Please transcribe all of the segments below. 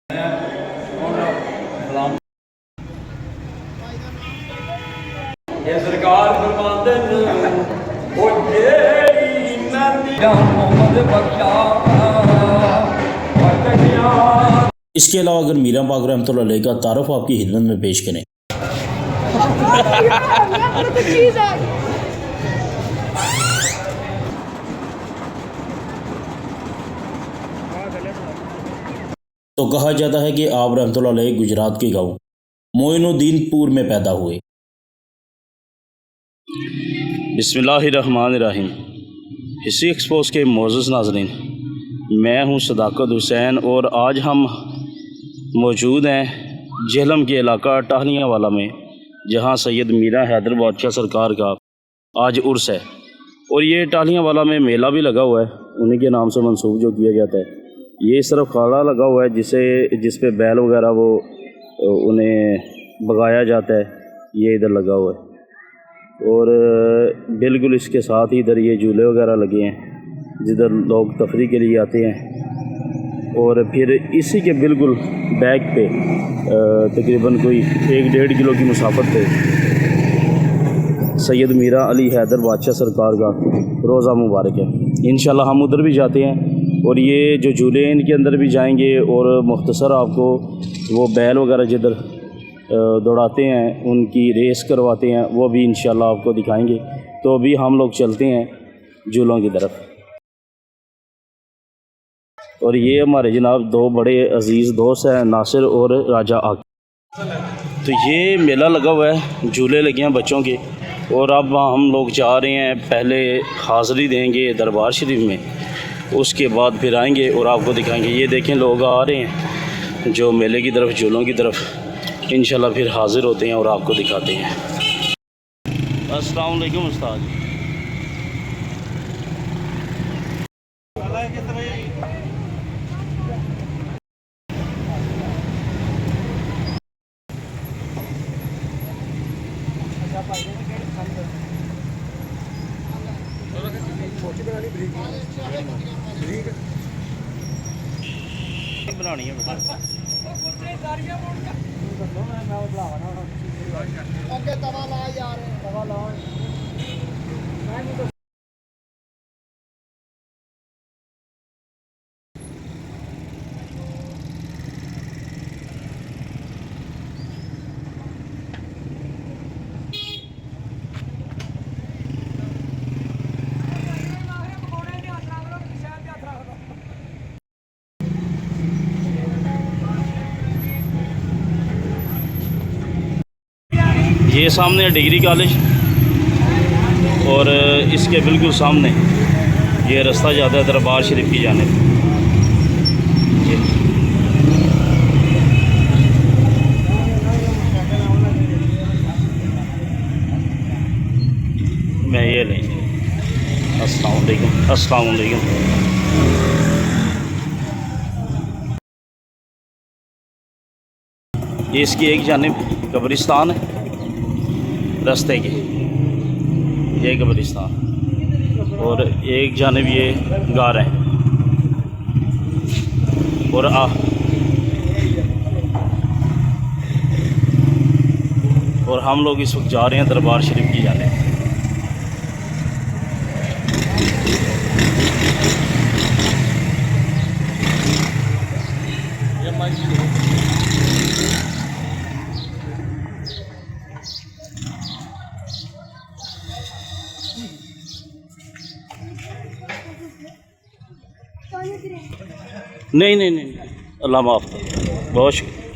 ये सरकार फरमाते हैं ओ जेड़ी नदी मोहम्मद बख्शा। इसके अलावा अगर मीरा पाक रहमतुल्लाह अलैह का तारुफ आपकी खिदमत में पेश करें। तो कहा जाता है कि आप रहमतुल्लाह अलैह गुजरात के गांव मोइनुद्दीनपुर में पैदा हुए। बिस्मिल्लाहिर्रहमानिर्रहीम। हिस्ट्री एक्सपोज के मोअज़्ज़ज़ नाज़रीन, मैं हूं सदाकत हुसैन और आज हम मौजूद हैं झेलम के इलाका टाहलियाँ वाला में, जहां सैयद मीरा हैदर बादशाह सरकार का आज उर्स है। और ये टाहलियाँ वाला में मेला भी लगा हुआ है, उन्हीं के नाम से मंसूब जो किया जाता है। ये इस तरफ खाड़ा लगा हुआ है जिस पे बैल वगैरह वो उन्हें भगाया जाता है, ये इधर लगा हुआ है। और बिल्कुल इसके साथ ही इधर ये झूले वगैरह लगे हैं जिधर लोग तफरी के लिए आते हैं। और फिर इसी के बिल्कुल बैक पे तकरीबन कोई 1-1.5 किलो की मुसाफत पे सैयद मीरा अली हैदर बादशाह सरकार का रोज़ा मुबारक है। इंशाल्लाह हम उधर भी जाते हैं और ये जो झूले हैं इनके अंदर भी जाएंगे और मुख्तसर आपको वो बैल वगैरह जिधर दौड़ाते हैं उनकी रेस करवाते हैं वो भी इंशाल्लाह आपको दिखाएंगे। तो अभी हम लोग चलते हैं झूलों की तरफ। और ये हमारे जनाब 2 बड़े अजीज़ दोस्त हैं, नासिर और राजा आक। तो ये मेला लगा हुआ है, झूले लगे हैं बच्चों के। और अब हम लोग जा रहे हैं, पहले हाज़री देंगे दरबार शरीफ में, उसके बाद फिर आएंगे और आपको दिखाएंगे। ये देखें लोग आ रहे हैं जो मेले की तरफ, झूलों की तरफ। इंशाल्लाह फिर हाज़िर होते हैं और आपको दिखाते हैं। अस्सलाम वालेकुम उस्ताद। बनानी है बेटा तवा ला यार, तवा ला। ये सामने है डिग्री कॉलेज और इसके बिल्कुल सामने ये रास्ता जाता है दरबार शरीफ की जानिब। मैं ये लेंगे। अस्सलाम वालेकुम। अस्सलाम वालेकुम। ये इसकी एक जानिब कब्रिस्तान है रास्ते के, ये कब्रिस्तान, और एक जानिब ये गार है। और हम लोग इस वक्त जा रहे हैं दरबार शरीफ की जानिब। नहीं, अल्लाह माफ़ कर, बहुत शुक्रिया।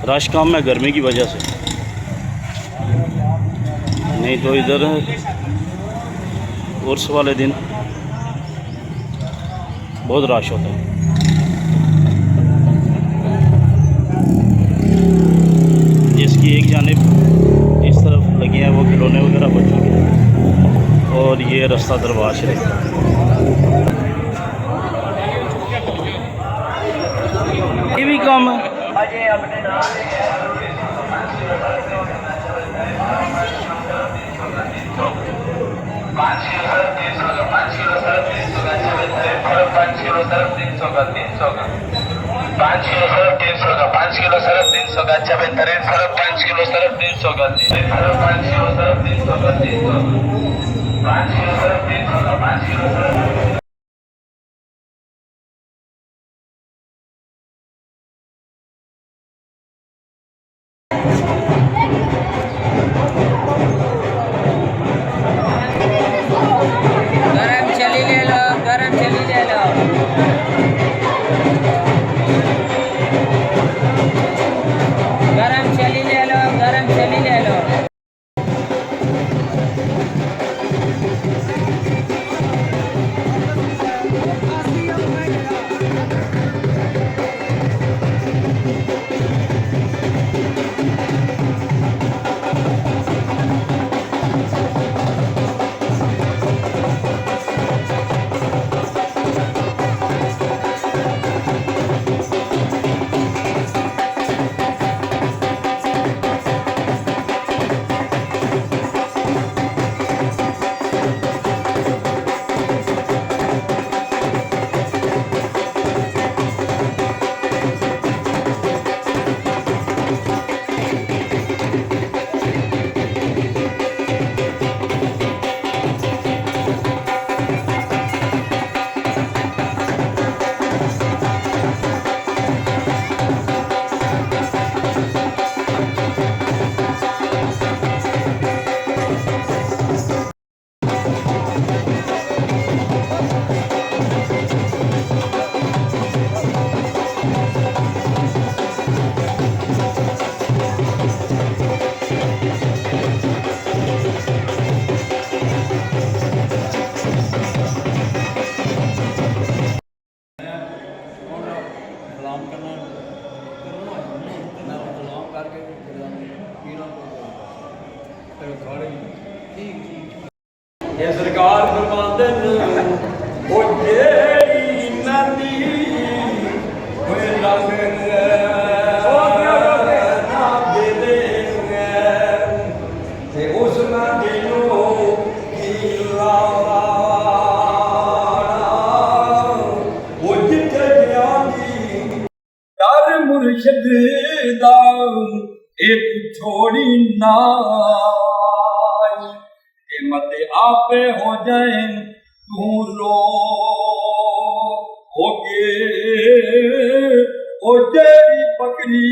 रश कम है गर्मी की वजह से, नहीं तो इधर उर्स वाले दिन बहुत रश होता है। जिसकी एक जानिब इस तरफ लगे हैं वो खिलौने वगैरह बच्चों के, और ये रास्ता दरबार शरीफ। ये भी काम गरम चली ले लो, गरम चली ले लो। गरम चली ले लो, गरम चली ले लो। सलाम करना सलाम करके पीना फिर खाड़ी ये सरकार फरमाते ओ जेड़ी नदी ओए रंग ना दे ते उस नदी नो की लावा वो जिथे गयानी dar मुर्शिद दा एक छोड़ी ना मत आपे हो जाए तू रो होगे ओ जेरी पकड़ी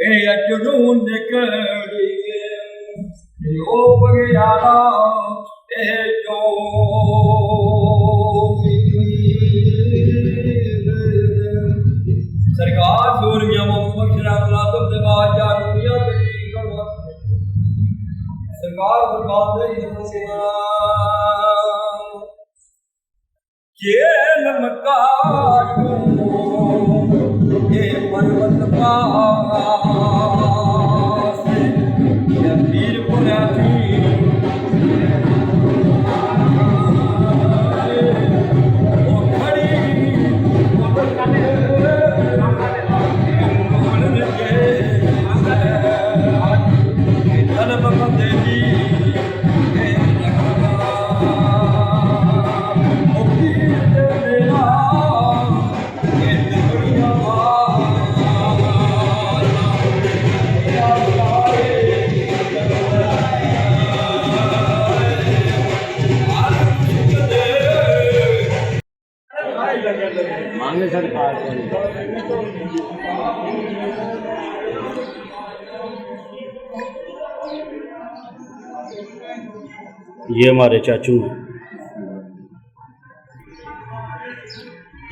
ए अजरू निकली ओ बगियारा ए जो सरकार सूरमिया मोहम्मद शराब दबाज जा दुनिया सरकार फरमाते जेल मकान ये पर्वत पास ये पीर पुरानी वो खड़ी वो कने मांगे सरकार ये हमारे चाचू हैं।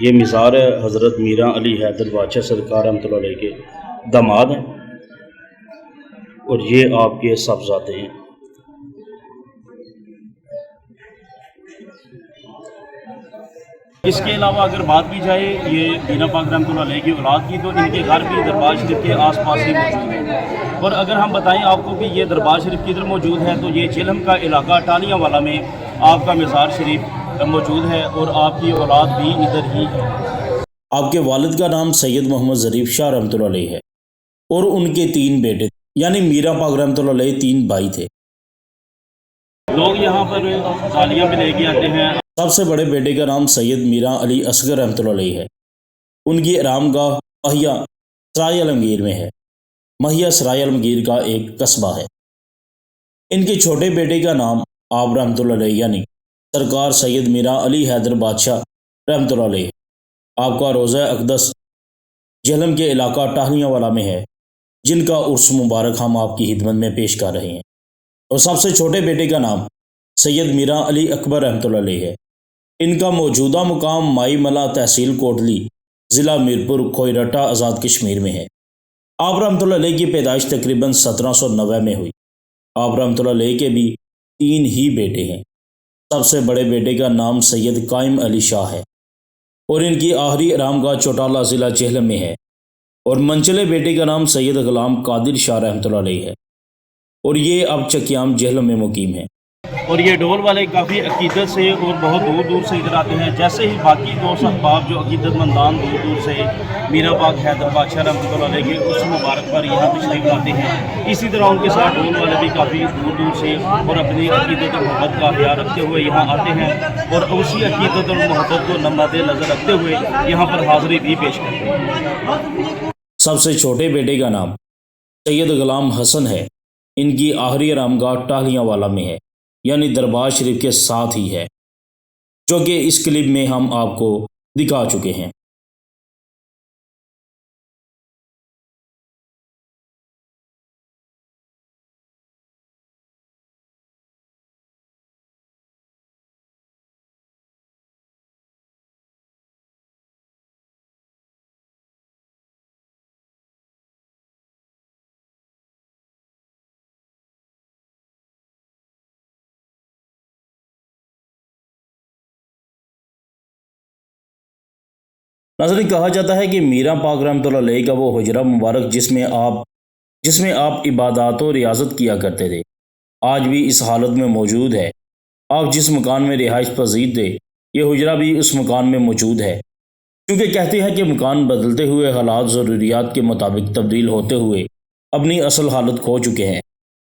ये मिज़ार है हज़रत मीरा अली हैदर बादशाह सरकार रहमतुल्लाह अलैह के दामाद हैं और ये आपके साहबजादे हैं। इसके अलावा अगर बात की जाए ये मीरा पाक रहमतुल्लाह अलैह की औलाद की, तो इनके घर भी दरबार शरीफ के आसपास ही मौजूद है। और अगर हम बताएं आपको कि ये दरबार शरीफ किधर मौजूद है, तो ये झेलम का इलाका टालियाँ वाला में आपका मज़ार शरीफ मौजूद है और आपकी औलाद भी इधर ही है। आपके वालिद का नाम सैयद मोहम्मद ज़रीफ़ शाह रहमतुल्लाह अलैह है और उनके 3 बेटे यानी मीरा पाक रहमतुल्लाह अलैह 3 भाई थे। लोग यहाँ पर तालियां भी लेके आते हैं। सबसे बड़े बेटे का नाम सैयद मीरा अली असगर रहमतुल्लाह अलैह है। उनकी आरामगाह महिया सराय आलमगीर में है। महिया सराय आलमगीर का एक कस्बा है। इनके छोटे बेटे का नाम आप रहमतुल्लाह अलैह यानी सरकार सैयद मीरा अली हैदर बादशाह रहमतुल्लाह अलैह। आपका रोज़ा अक़दस झेलम के इलाका टाहलियाँ वाला में है, जिनका उर्स मुबारक हम आपकी खिदमत में पेश कर रहे हैं। और सबसे छोटे बेटे का नाम सैयद मीरा अली अकबर रहमतुल्लाह अलैह है। इनका मौजूदा मुकाम माई मला तहसील कोटली ज़िला मीरपुर कोयरटा आज़ाद कश्मीर में है। आप रहमतुल्लाह अलैह की पैदाइश तकरीबन 1790 में हुई। आप रहमतुल्लाह अलैह के भी 3 ही बेटे हैं। सबसे बड़े बेटे का नाम सैयद कायम अली शाह है और इनकी आखिरी आरामगाह चौटाला ज़िला झेलम में है। और मंचले बेटे का नाम सैयद ग़ुलाम कादिर शाह रहमतुल्लाह अलैह है और ये अब चकियाम झेलम में मुकीम है। और ये डोल वाले काफ़ी अकीदत से और बहुत दूर दूर से इधर आते हैं। जैसे ही बाकी दोस्त अहबाब जो अकीदतमंदान दूर दूर से मीरा पाक हैदर बादशाह रहमतुल्लाह अलैह के उस मुबारक पर यहाँ तशरीफ़ लाते हैं, इसी तरह उनके साथ डोल वाले भी काफ़ी दूर दूर से और अपनी अकीदत और मोहब्बत का ख्याल रखते हुए यहाँ आते हैं और उसी अकीदत और मोहब्बत को मद्दे नज़र रखते हुए यहाँ पर हाज़िरी भी पेश करते हैं। सबसे छोटे बेटे का नाम सैयद ग़ुलाम हसन है। इनकी आखिरी आरामगाह टाहलियाँ वाला में है, यानी दरबार शरीफ के साथ ही है, जो कि इस क्लिप में हम आपको दिखा चुके हैं। नाज़रीन, कहा जाता है कि मीरा पाक रहमतुल्लाह अलैह का वो हुजरा मुबारक जिसमें आप इबादत और रियाज़त किया करते थे, आज भी इस हालत में मौजूद है। आप जिस मकान में रिहाइश पजीर थे, ये हुजरा भी उस मकान में मौजूद है। क्योंकि कहते हैं कि मकान बदलते हुए हालात ज़रूरियात के मुताबिक तब्दील होते हुए अपनी असल हालत खो चुके हैं,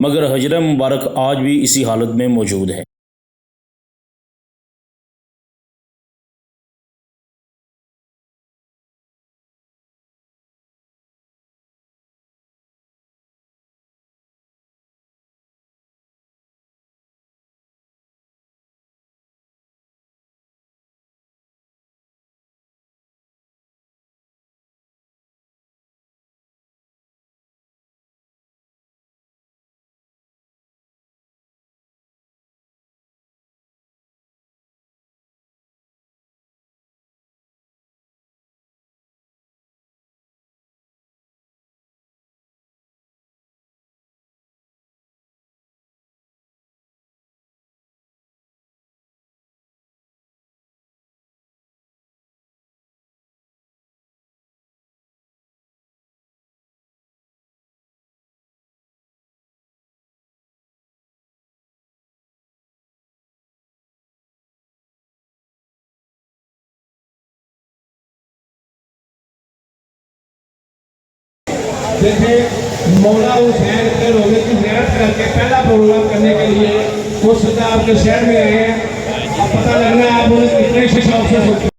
मगर हुजरा मुबारक आज भी इसी हालत में मौजूद है। जैसे मौला हुसैन के रोज़े की ज़ियारत करके पहला प्रोग्राम करने के लिए वो सीधा आपके शहर में आए हैं। अब पता लगना है आप उन्हें कितने शौक से सोचते हैं।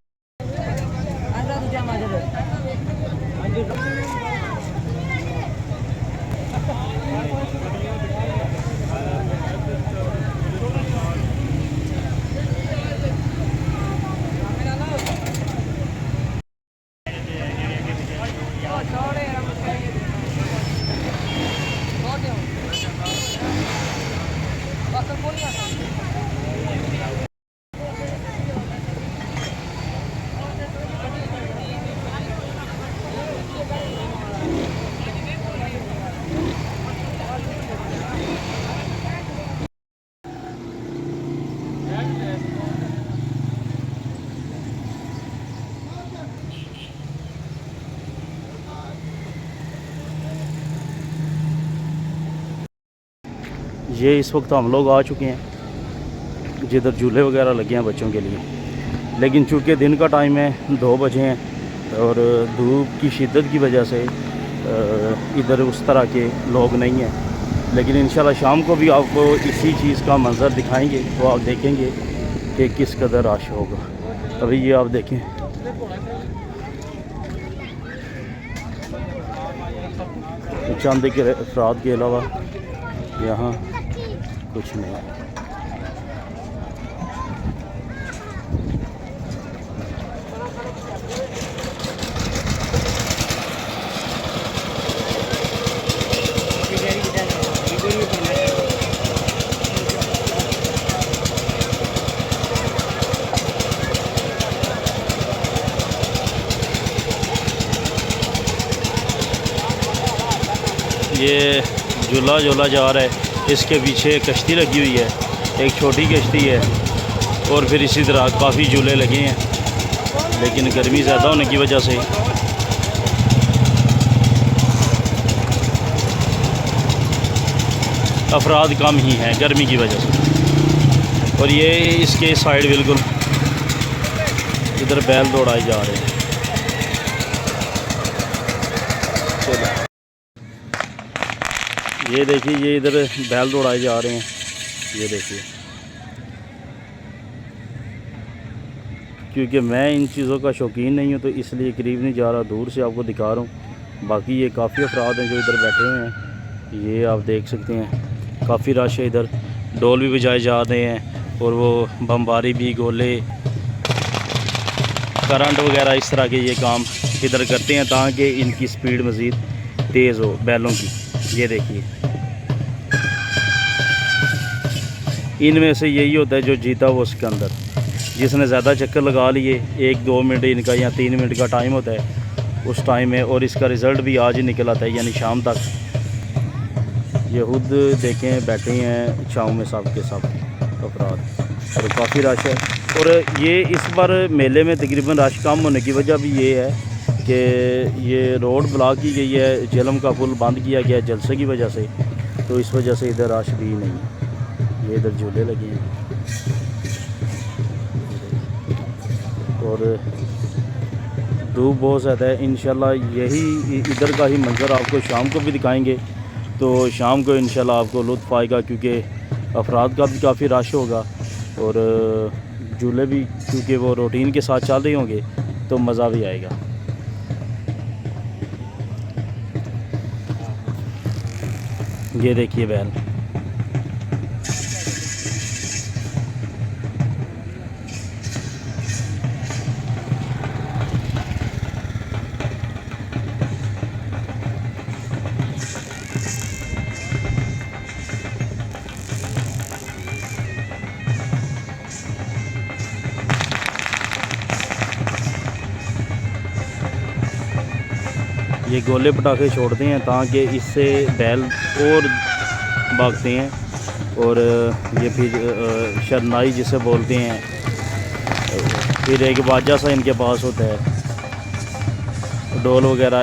ये इस वक्त हम लोग आ चुके हैं जिधर झूले वगैरह लगे हैं बच्चों के लिए, लेकिन चूँकि दिन का टाइम है, 2 बजे हैं, और धूप की शिद्दत की वजह से इधर उस तरह के लोग नहीं हैं, लेकिन इंशाल्लाह शाम को भी आपको इसी चीज़ का मंज़र दिखाएंगे तो आप देखेंगे कि किस कदर रश होगा। अभी ये आप देखें, चंद के अफराद के अलावा यहाँ कुछ नहीं है। ये झूला झूला जा रहा है, इसके पीछे एक कश्ती लगी हुई है, एक छोटी कश्ती है और फिर इसी तरह काफ़ी झूले लगे हैं, लेकिन गर्मी ज़्यादा होने की वजह से अफराद कम ही हैं गर्मी की वजह से। और ये इसके साइड बिल्कुल इधर बैल दौड़ाए जा रहे हैं। ये देखिए, ये इधर बैल दौड़ाए जा रहे हैं, ये देखिए। क्योंकि मैं इन चीज़ों का शौकीन नहीं हूँ तो इसलिए करीब नहीं जा रहा, दूर से आपको दिखा रहा हूँ। बाकी ये काफ़ी अफराद हैं जो इधर बैठे हुए हैं, ये आप देख सकते हैं, काफ़ी रश है इधर। ढोल भी बजाए जा रहे हैं और वो बमबारी भी, गोले, करंट वगैरह इस तरह के ये काम इधर करते हैं ताकि इनकी स्पीड मज़ीद तेज़ हो बैलों की। ये देखिए, इनमें से यही होता है जो जीता वो उसके अंदर, जिसने ज़्यादा चक्कर लगा लिए, 1-2 मिनट इनका या 3 मिनट का टाइम होता है उस टाइम में, और इसका रिज़ल्ट भी आज ही निकल आता है, यानी शाम तक। ये खुद देखें बैठे हैं छाँव में सब के सब अफराद, और काफ़ी रश है। और ये इस बार मेले में तकरीबन रश कम होने की वजह भी ये है कि ये रोड ब्लॉक की गई है, झेलम का पुल बंद किया गया जलसे की वजह से, तो इस वजह से इधर रश भी नहीं है। ये इधर झूले लगे हैं और धूप बहुत ज़्यादा है। इंशाल्लाह यही इधर का ही मंज़र आपको शाम को भी दिखाएंगे, तो शाम को इंशाल्लाह आपको लुत्फ़ आएगा, क्योंकि अफराद का भी काफ़ी रश होगा और झूले भी क्योंकि वो रूटीन के साथ चल रहे होंगे तो मज़ा भी आएगा। ये देखिए बैल, ये गोले पटाखे छोड़ते हैं ताकि इससे बैल और भागते हैं, और ये फिर शरनाई जिसे बोलते हैं, फिर एक बाजा सा इनके पास होता है, ढोल वगैरह,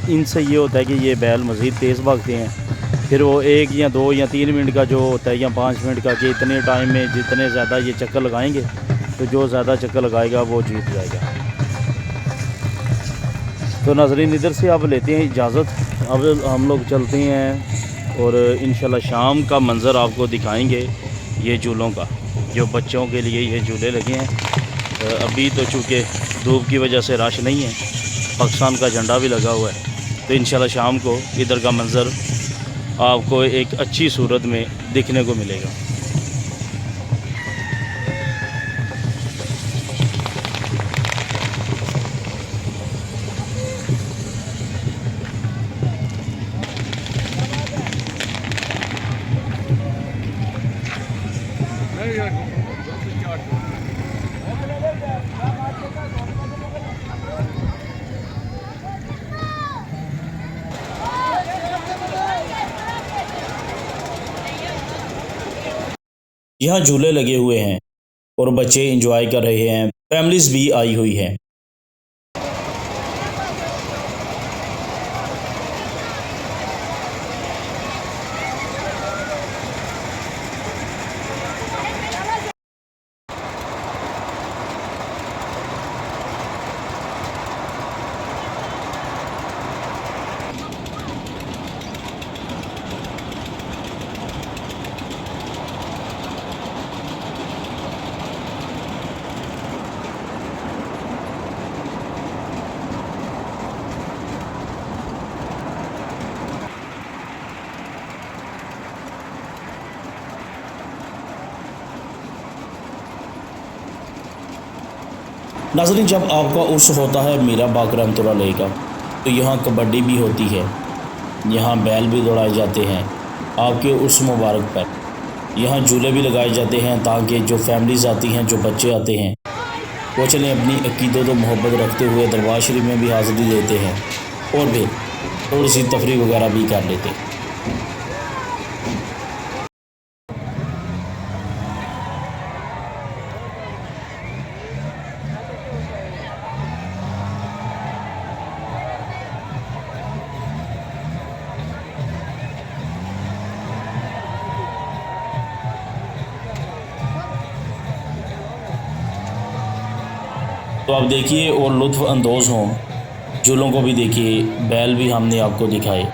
इनसे ये होता है कि ये बैल मज़ीद तेज़ भागते हैं। फिर वो 1 या 2 या 3 मिनट का जो होता है या 5 मिनट का, कि इतने टाइम में जितने ज़्यादा ये चक्कर लगाएंगे तो जो ज़्यादा चक्कर लगाएगा वो जीत जाएगा। तो नाज़रीन, इधर से अब लेते हैं इजाज़त, अब हम लोग चलते हैं और इंशाल्लाह शाम का मंज़र आपको दिखाएंगे ये झूलों का, जो बच्चों के लिए ये झूले लगे हैं। अभी तो चूँकि धूप की वजह से रश नहीं है, पाकिस्तान का झंडा भी लगा हुआ है, तो इंशाल्लाह शाम को इधर का मंज़र आपको एक अच्छी सूरत में दिखने को मिलेगा। यहाँ झूले लगे हुए हैं और बच्चे एंजॉय कर रहे हैं, फैमिलीज भी आई हुई हैं। नाज़रीन, जब आपका उर्स होता है मीरा बाक़ रहमतुल्लाह अलैह का, तो यहाँ कबड्डी भी होती है, यहाँ बैल भी दौड़ाए जाते हैं आपके उर्स मुबारक पर। यहाँ झूले भी लगाए जाते हैं ताकि जो फैमिलीज़ आती हैं, जो बच्चे आते हैं, वो चलें अपनी अक़ीदत व मोहब्बत रखते हुए दरबार शरीफ में भी हाज़िरी देते हैं और फिर थोड़ी सी तफरीह वगैरह भी कर लेते हैं। तो आप देखिए और लुत्फ़ अंदोज़ हों, झूलों को भी देखिए, बैल भी हमने आपको दिखाए।